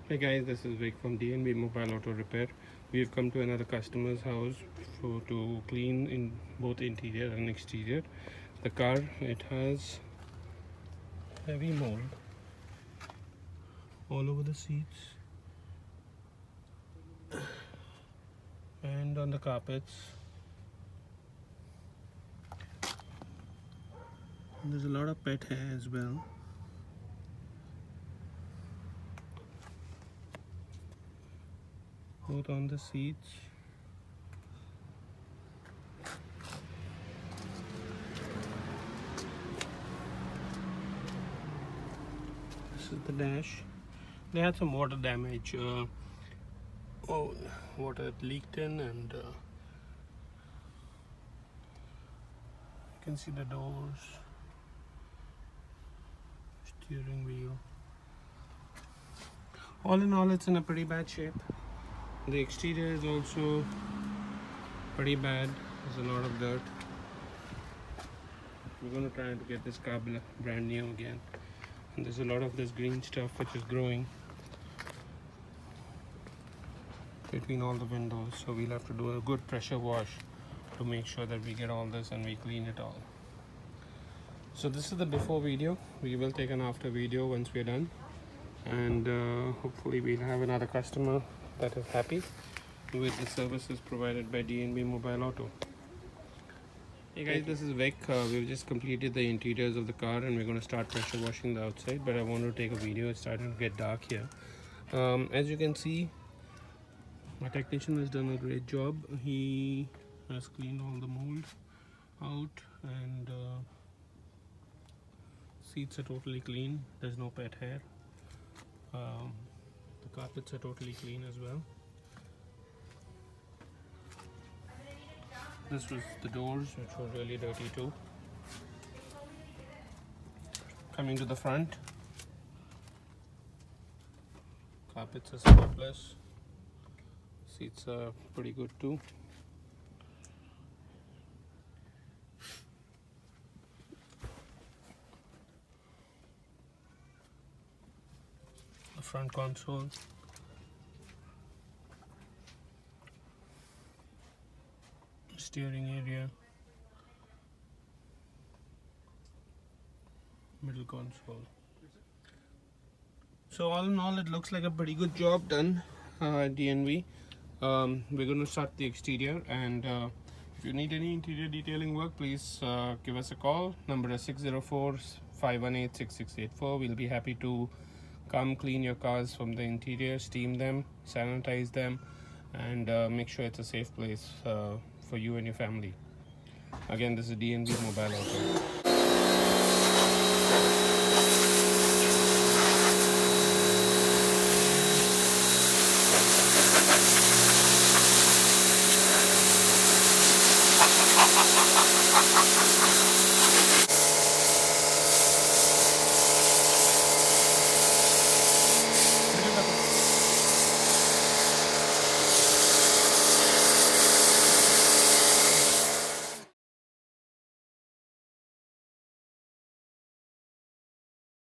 Hey guys, this is Vic from D&V Mobile Auto Repair. We've come to another customer's house to clean in both interior and exterior. The car, it has heavy mold all over the seats and on the carpets. And there's a lot of pet hair as well. Both on the seats. This is the dash. They had some water damage. Water leaked in, and you can see the doors, steering wheel. All in all, it's in a pretty bad shape. The exterior is also pretty bad. There's a lot of dirt. We're going to try to get this car brand new again. And there's a lot of this green stuff which is growing between all the windows, so we'll have to do a good pressure wash to make sure that we get all this and we clean it all. So this is the before video. We will take an after video once we're done, and hopefully we'll have another customer that is happy with the services provided by D&V Mobile Auto. Hey guys, this is Vic. We've just completed the interiors of the car and we're going to start pressure washing the outside, but I want to take a video. It's starting to get dark here. As you can see, my technician has done a great job. He has cleaned all the mold out, and seats are totally clean. There's no pet hair. The carpets are totally clean as well. This was the doors, which were really dirty too. Coming to the front, carpets are spotless. Seats are pretty good too. The front console, steering area, middle console. So all in all, it looks like a pretty good job done at D&V. We're going to start the exterior, and if you need any interior detailing work, please give us a call. Number is 604-518-6684. We'll be happy to come clean your cars from the interior, steam them, sanitize them, and make sure it's a safe place for you and your family. Again, this is D&V Mobile Auto.